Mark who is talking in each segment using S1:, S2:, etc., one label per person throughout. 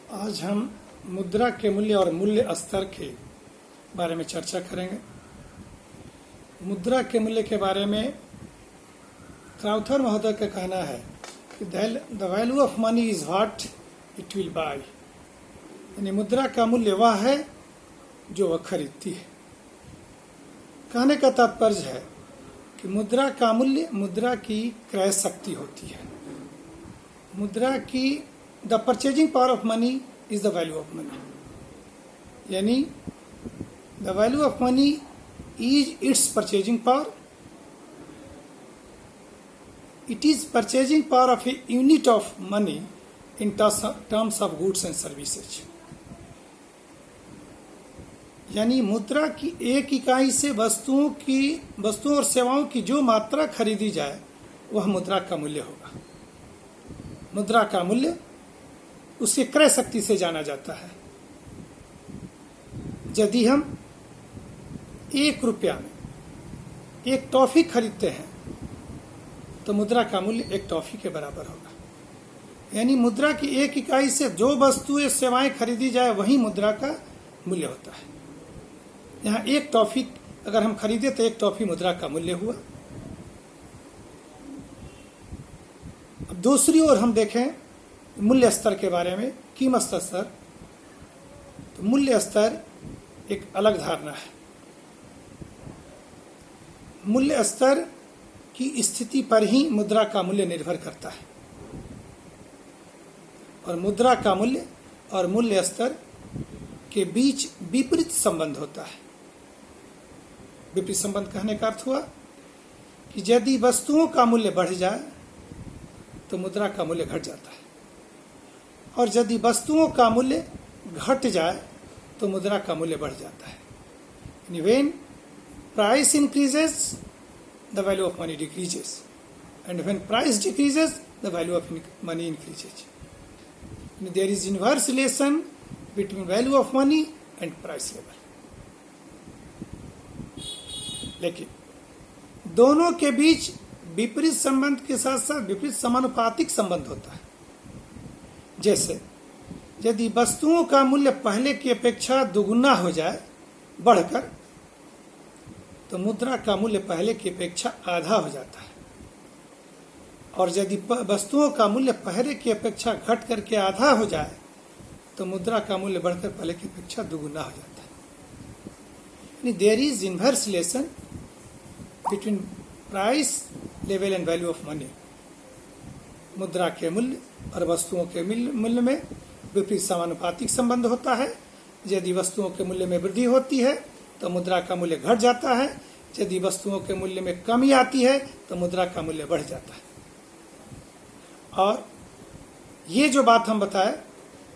S1: आज हम मुद्रा के मूल्य और मूल्य स्तर के बारे में चर्चा करेंगे। मुद्रा के मूल्य के बारे में क्राउथर महोदय का कहना है कि the value of money is what it will buy, यानी मुद्रा का मूल्य वह है जो वह खरीदती है। कहने का तात्पर्य है कि मुद्रा का मूल्य मुद्रा की क्रय शक्ति होती है। मुद्रा की the purchasing power of money is the value of money, यानी the value of money is its purchasing power. It is purchasing power of a unit of money in terms of goods and services। यानी मुद्रा की एक इकाई से वस्तुओं और सेवाओं की जो मात्रा खरीदी जाए वह मुद्रा का मूल्य होगा। मुद्रा का मूल्य उसकी क्रय शक्ति से जाना जाता है। यदि हम 1 रुपया में एक टॉफी खरीदते हैं तो मुद्रा का मूल्य 1 टॉफी के बराबर होगा। यानी मुद्रा की एक इकाई से जो वस्तुएं सेवाएं खरीदी जाए वही मुद्रा का मूल्य होता है। यहाँ 1 टॉफी अगर हम खरीदे तो 1 टॉफी मुद्रा का मूल्य हुआ। अब दूसरी ओर हम देखें मूल्य स्तर के बारे में, कीमत स्तर। तो मूल्य स्तर एक अलग धारणा है। मूल्य स्तर की स्थिति पर ही मुद्रा का मूल्य निर्भर करता है और मुद्रा का मूल्य और मूल्य स्तर के बीच विपरीत संबंध होता है। विपरीत संबंध कहने का अर्थ हुआ कि यदि वस्तुओं का मूल्य बढ़ जाए तो मुद्रा का मूल्य घट जाता है और यदि वस्तुओं का मूल्य घट जाए तो मुद्रा का मूल्य बढ़ जाता है। When price increases the value of money decreases, and when price decreases the value of money increases। There is inverse relation between value of money and price level। लेकिन दोनों के बीच विपरीत संबंध के साथ साथ विपरीत समानुपातिक संबंध होता है। जैसे यदि वस्तुओं का मूल्य पहले की अपेक्षा दुगुना हो जाए बढ़कर, तो मुद्रा का मूल्य पहले की अपेक्षा आधा हो जाता है और यदि वस्तुओं का मूल्य पहले की अपेक्षा घट करके आधा हो जाए तो मुद्रा का मूल्य बढ़कर पहले की अपेक्षा दुगुना हो जाता है। There is inverse relation between price level and value of money. मुद्रा के मूल्य और वस्तुओं के मूल्य में विपरीत समानुपातिक संबंध होता है। यदि वस्तुओं के मूल्य में वृद्धि होती है तो मुद्रा का मूल्य घट जाता है, यदि वस्तुओं के मूल्य में कमी आती है तो मुद्रा का मूल्य बढ़ जाता है। और ये जो बात हम बताए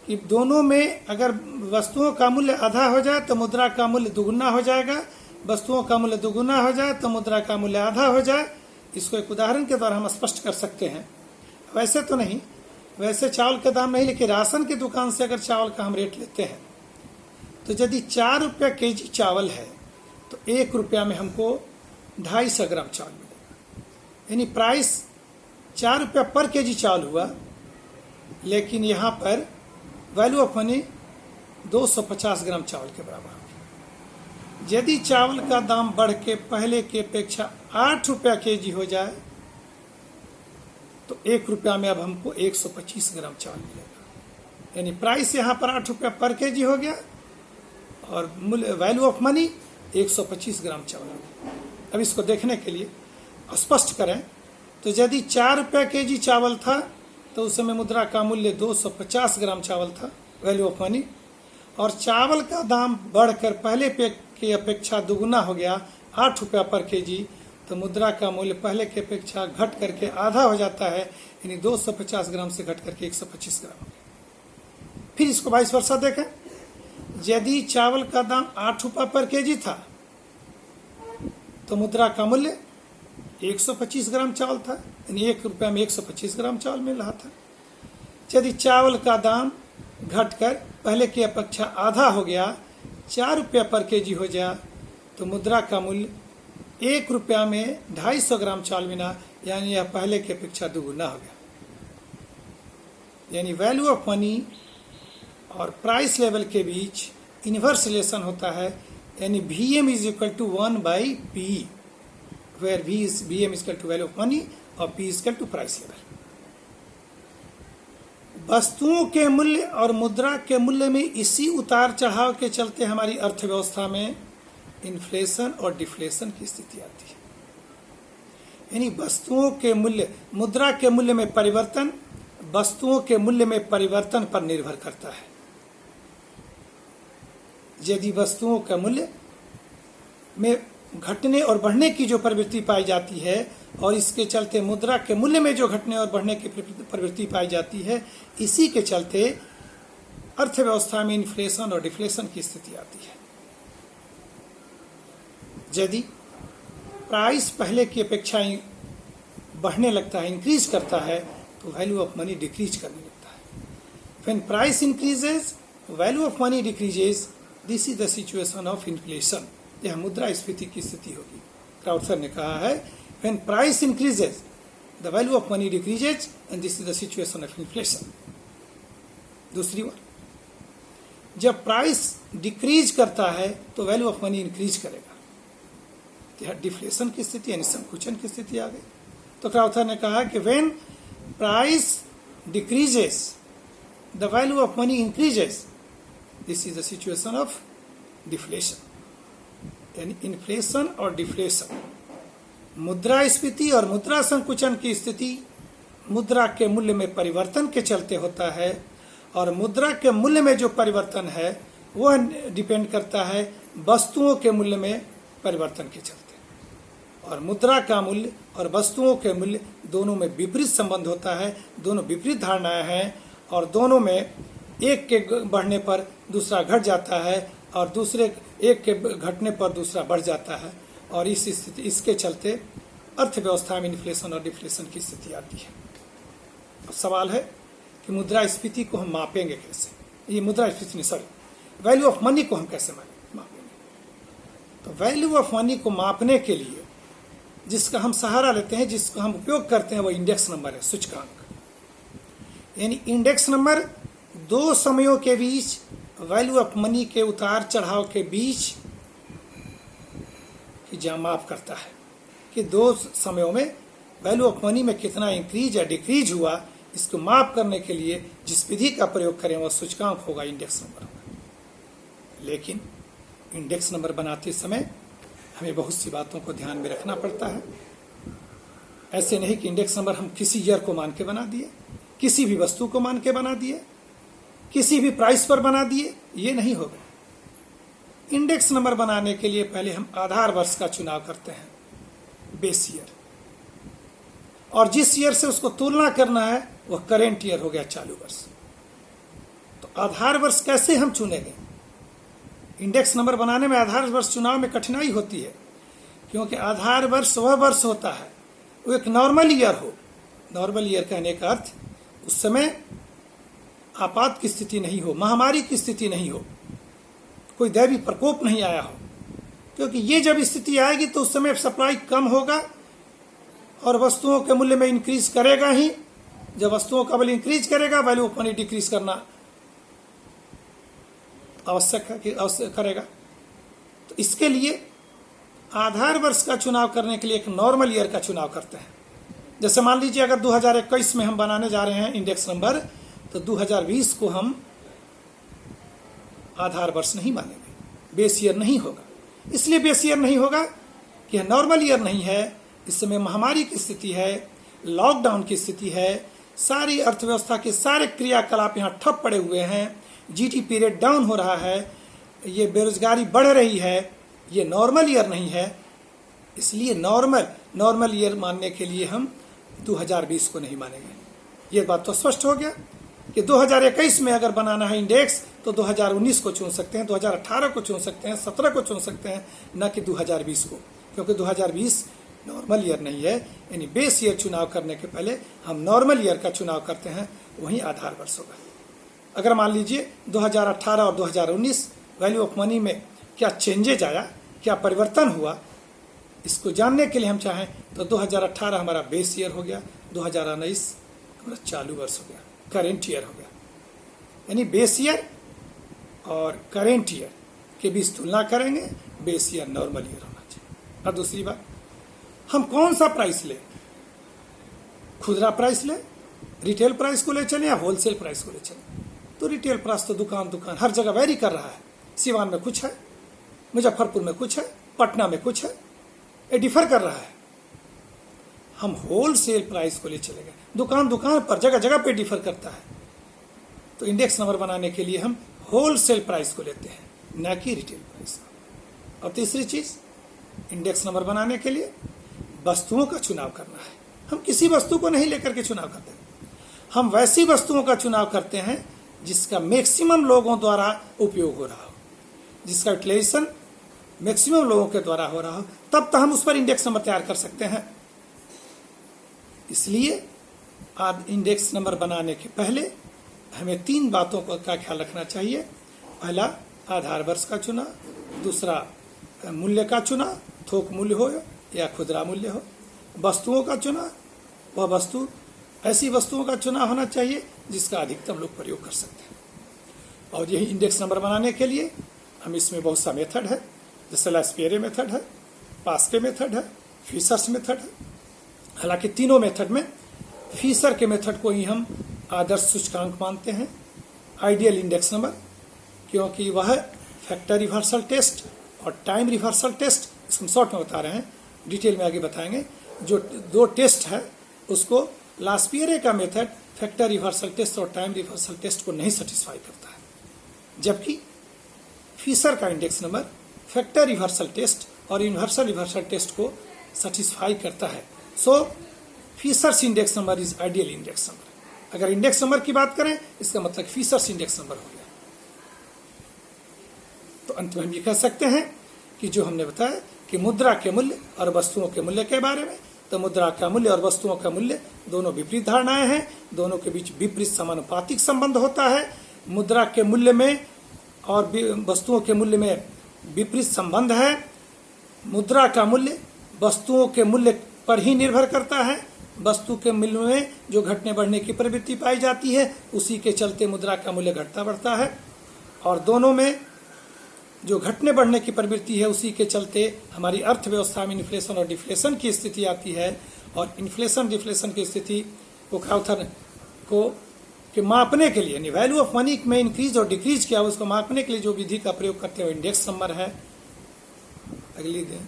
S1: कि दोनों में अगर वस्तुओं का मूल्य आधा हो जाए तो मुद्रा का मूल्य दुगुना हो जाएगा, वस्तुओं का मूल्य दुगुना हो जाए तो मुद्रा का मूल्य आधा हो जाए, इसको एक उदाहरण के द्वारा हम स्पष्ट कर सकते हैं। वैसे तो नहीं, वैसे चावल का दाम नहीं, लेकिन राशन की दुकान से अगर चावल का हम रेट लेते हैं तो यदि 4 रुपया केजी चावल है तो 1 रुपया में हमको 250 ग्राम चावल मिलेगा। यानी प्राइस 4 रुपया पर केजी चावल हुआ, लेकिन यहाँ पर वैल्यू ऑफ मनी 250 ग्राम चावल के बराबर होगी। यदि चावल का दाम बढ़ के पहले की अपेक्षा 8 रुपया केजी हो जाए तो 1 रुपया में अब हमको 125 ग्राम चावल मिलेगा। यानी प्राइस यहाँ पर 8 रुपया पर केजी हो गया और वैल्यू ऑफ मनी 125 ग्राम चावल। अब इसको देखने के लिए स्पष्ट करें तो यदि 4 रुपया केजी चावल था तो उस समय मुद्रा का मूल्य 250 ग्राम चावल था, वैल्यू ऑफ मनी, और चावल का दाम बढ़कर पहले की अपेक्षा दुगुना हो गया 8 रुपया पर केजी, तो मुद्रा का मूल्य पहले की अपेक्षा घट करके आधा हो जाता है। यानी 250 ग्राम से घट करके 125 ग्राम हो गया। फिर इसको वाइस वर्सा देखें। यदि चावल का दाम 8 रुपया पर केजी था तो मुद्रा का मूल्य 125 ग्राम चावल था, यानी 1 रुपया में 125 ग्राम चावल मिल रहा था। यदि चावल का दाम घटकर पहले की अपेक्षा आधा हो गया, 4 रुपया पर केजी हो गया, तो मुद्रा का मूल्य 1 रुपया में 250 ग्राम चावल मिला, यानी यह पहले की अपेक्षा दुगुना हो गया। यानी वैल्यू ऑफ मनी और प्राइस लेवल के बीच इन्वर्स रिलेशन होता है, यानी VM is equal to 1/P, where VM is equal to value of money और P is equal to price level. वस्तुओं के मूल्य और मुद्रा के मूल्य में इसी उतार चढ़ाव के चलते हमारी अर्थव्यवस्था में इन्फ्लेशन और डिफ्लेशन की स्थिति आती है। यानी वस्तुओं के मूल्य, मुद्रा के मूल्य में परिवर्तन वस्तुओं के मूल्य में परिवर्तन पर निर्भर करता है। यदि वस्तुओं का मूल्य में घटने और बढ़ने की जो प्रवृत्ति पाई जाती है और इसके चलते मुद्रा के मूल्य में जो घटने और बढ़ने की प्रवृत्ति पाई जाती है, इसी के चलते अर्थव्यवस्था में इन्फ्लेशन और डिफ्लेशन की स्थिति आती है। यदि प्राइस पहले की अपेक्षा बढ़ने लगता है, इंक्रीज करता है, तो वैल्यू ऑफ मनी डिक्रीज करने लगता है। When price increases value of money decreases, this is the situation of inflation. यह मुद्रास्फीति की स्थिति होगी। क्राउथर ने कहा है when price increases the value of money decreases and this is the situation of inflation. दूसरी बार, जब प्राइस डिक्रीज करता है तो वैल्यू ऑफ मनी इंक्रीज करेगा, तो यह डिफ्लेशन की स्थिति यानी संकुचन की स्थिति आ गई। तो क्राउथर ने कहा कि when price decreases the value of money increases, this is the situation of deflation. यानी इन्फ्लेशन और डिफ्लेशन, मुद्रास्फीति और मुद्रा संकुचन की स्थिति मुद्रा के मूल्य में परिवर्तन के चलते होता है, और मुद्रा के मूल्य में जो परिवर्तन है वह डिपेंड करता है वस्तुओं के मूल्य में परिवर्तन के चलते। और मुद्रा का मूल्य और वस्तुओं के मूल्य दोनों में विपरीत संबंध होता है, दोनों विपरीत धारणाएं हैं, और दोनों में एक के बढ़ने पर दूसरा घट जाता है और दूसरे एक के घटने पर दूसरा बढ़ जाता है, और इस स्थिति इसके चलते अर्थव्यवस्था में इन्फ्लेशन और डिफ्लेशन की स्थिति आती है। अब सवाल है कि मुद्रास्फीति को हम मापेंगे कैसे? ये मुद्रास्फीति नहीं, सॉरी, वैल्यू ऑफ मनी को हम कैसे मापेंगे? तो वैल्यू ऑफ मनी को मापने के लिए जिसका हम सहारा लेते हैं, जिसको हम उपयोग करते हैं, वो इंडेक्स नंबर है, सूचकांक। यानी इंडेक्स नंबर दो समयों के बीच वैल्यू ऑफ मनी के उतार चढ़ाव के बीच की माप करता है कि दो समयों में वैल्यू ऑफ मनी में कितना इंक्रीज या डिक्रीज हुआ। इसको माप करने के लिए जिस विधि का प्रयोग करें वह सूचकांक होगा, इंडेक्स नंबर होगा। लेकिन इंडेक्स नंबर बनाते समय हमें बहुत सी बातों को ध्यान में रखना पड़ता है। ऐसे नहीं कि इंडेक्स नंबर हम किसी ईयर को मान के बना दिए, किसी भी वस्तु को मान के बना दिए, किसी भी प्राइस पर बना दिए, ये नहीं होगा। इंडेक्स नंबर बनाने के लिए पहले हम आधार वर्ष का चुनाव करते हैं, बेस ईयर, और जिस ईयर से उसको तुलना करना है वह करेंट ईयर हो गया, चालू वर्ष। तो आधार वर्ष कैसे हम चुनेंगे? इंडेक्स नंबर बनाने में आधार वर्ष चुनाव में कठिनाई होती है, क्योंकि आधार वर्ष वह वर्ष होता है वो एक नॉर्मल ईयर हो। नॉर्मल ईयर कहने का अर्थ उस समय आपात की स्थिति नहीं हो, महामारी की स्थिति नहीं हो, कोई दैवी प्रकोप नहीं आया हो, क्योंकि ये जब स्थिति आएगी तो उस समय सप्लाई कम होगा और वस्तुओं के मूल्य में इंक्रीज करेगा ही। जब वस्तुओं का मूल्य इंक्रीज करेगा, वैल्यू ऑफ मनी डिक्रीज करना आवश्यक है कि आवश्यक करेगा। तो इसके लिए आधार वर्ष का चुनाव करने के लिए एक नॉर्मल ईयर का चुनाव करते हैं। जैसे मान लीजिए अगर 2021 में हम बनाने जा रहे हैं इंडेक्स नंबर, तो 2020 को हम आधार वर्ष नहीं मानेंगे, बेस ईयर नहीं होगा। इसलिए बेस ईयर नहीं होगा कि यह नॉर्मल ईयर नहीं है, इस समय महामारी की स्थिति है, लॉकडाउन की स्थिति है, सारी अर्थव्यवस्था के सारे क्रियाकलाप यहाँ ठप पड़े हुए हैं, जीडीपी रेट डाउन हो रहा है, ये बेरोजगारी बढ़ रही है, ये नॉर्मल ईयर नहीं है। इसलिए नॉर्मल ईयर मानने के लिए हम 2020 को नहीं मानेंगे। ये बात तो स्पष्ट हो गया कि 2021 में अगर बनाना है इंडेक्स तो 2019 को चुन सकते हैं, 2018 को चुन सकते हैं, 17 को चुन सकते हैं, न कि 2020 को, क्योंकि 2020 नॉर्मल ईयर नहीं है। यानी बेस ईयर चुनाव करने के पहले हम नॉर्मल ईयर का चुनाव करते हैं, वहीं आधार वर्ष होगा। अगर मान लीजिए 2018 और 2019 वैल्यू ऑफ मनी में क्या चेंजेज आया, क्या परिवर्तन हुआ, इसको जानने के लिए हम चाहें तो 2018 हमारा बेस ईयर हो गया, 2019 हमारा चालू वर्ष हो गया, करेंट ईयर हो गया। यानी बेस ईयर और करेंट ईयर के बीच तुलना करेंगे, बेस ईयर नॉर्मल ईयर होना चाहिए। और दूसरी बात, हम कौन सा प्राइस लें, खुदरा प्राइस लें, रिटेल प्राइस को ले चलें या होलसेल प्राइस को ले चलें। तो रिटेल प्राइस तो दुकान हर जगह वेरी कर रहा है। सिवान में कुछ है, मुजफ्फरपुर में कुछ है, पटना में कुछ है, ये डिफर कर रहा है। हम होलसेल प्राइस को ले चलेंगे, दुकान पर जगह जगह पे डिफर करता है। तो इंडेक्स नंबर बनाने के लिए हम होलसेल प्राइस को लेते हैं, न कि रिटेल प्राइस। और तीसरी चीज, इंडेक्स नंबर बनाने के लिए वस्तुओं का चुनाव करना है। हम किसी वस्तु को नहीं लेकर के चुनाव करते, हम वैसी वस्तुओं का चुनाव करते हैं जिसका मैक्सिमम लोगों द्वारा उपयोग हो रहा हो, जिसका यूटिलाइजेशन मैक्सिमम लोगों के द्वारा हो रहा हो, तब तो हम उस पर इंडेक्स नंबर तैयार कर सकते हैं। इसलिए आप इंडेक्स नंबर बनाने के पहले हमें 3 बातों का ख्याल रखना चाहिए। पहला, आधार वर्ष का चुना, दूसरा मूल्य का चुना, थोक मूल्य हो या खुदरा मूल्य हो, वस्तुओं का चुना, वह वस्तु ऐसी वस्तुओं का चुनाव होना चाहिए जिसका अधिकतम लोग प्रयोग कर सकते हैं। और यही इंडेक्स नंबर बनाने के लिए हम इसमें बहुत सा मेथड है, जैसे लास्पियरे मेथड है, पास्के मेथड है, फिशर्स मेथड है। हालांकि तीनों मेथड में फिशर के मेथड को ही हम आदर्श सूचकांक मानते हैं, आइडियल इंडेक्स नंबर, क्योंकि वह फैक्टर रिवर्सल टेस्ट और टाइम रिवर्सल टेस्ट, इसको हम शॉर्ट में बता रहे हैं, डिटेल में आगे बताएंगे। जो 2 टेस्ट है उसको लास्पियरे का मेथड फैक्टर रिवर्सल टेस्ट और टाइम रिवर्सल टेस्ट को नहीं सेटिस्फाई करता है, जबकि फिशर का index number factor reversal test और यूनिवर्सल रिवर्सल टेस्ट को सेटिस्फाई करता है। So Fisher's index number is ideal index number. अगर इंडेक्स नंबर की बात करें, इसका मतलब फिशर्स इंडेक्स नंबर हो गया। तो अंत में हम ये कह सकते हैं कि जो हमने बताया कि मुद्रा के मूल्य और वस्तुओं के मूल्य के बारे में, तो मुद्रा का मूल्य और वस्तुओं का मूल्य दोनों विपरीत धारणाएं हैं, दोनों के बीच विपरीत समानुपातिक संबंध होता है। मुद्रा के मूल्य में और वस्तुओं के मूल्य में विपरीत संबंध है। मुद्रा का मूल्य वस्तुओं के मूल्य पर ही निर्भर करता है। वस्तु के मूल्य में जो घटने बढ़ने की प्रवृत्ति पाई जाती है, उसी के चलते मुद्रा का मूल्य घटता बढ़ता है। और दोनों में जो घटने बढ़ने की प्रवृत्ति है, उसी के चलते हमारी अर्थव्यवस्था में इन्फ्लेशन और डिफ्लेशन की स्थिति आती है। और इन्फ्लेशन डिफ्लेशन की स्थिति को काउथर को कि मापने के लिए, यानी वैल्यू ऑफ मनी में इंक्रीज और डिक्रीज किया, उसको मापने के लिए जो विधि का प्रयोग करते हैं वो इंडेक्स नंबर है। अगली दिन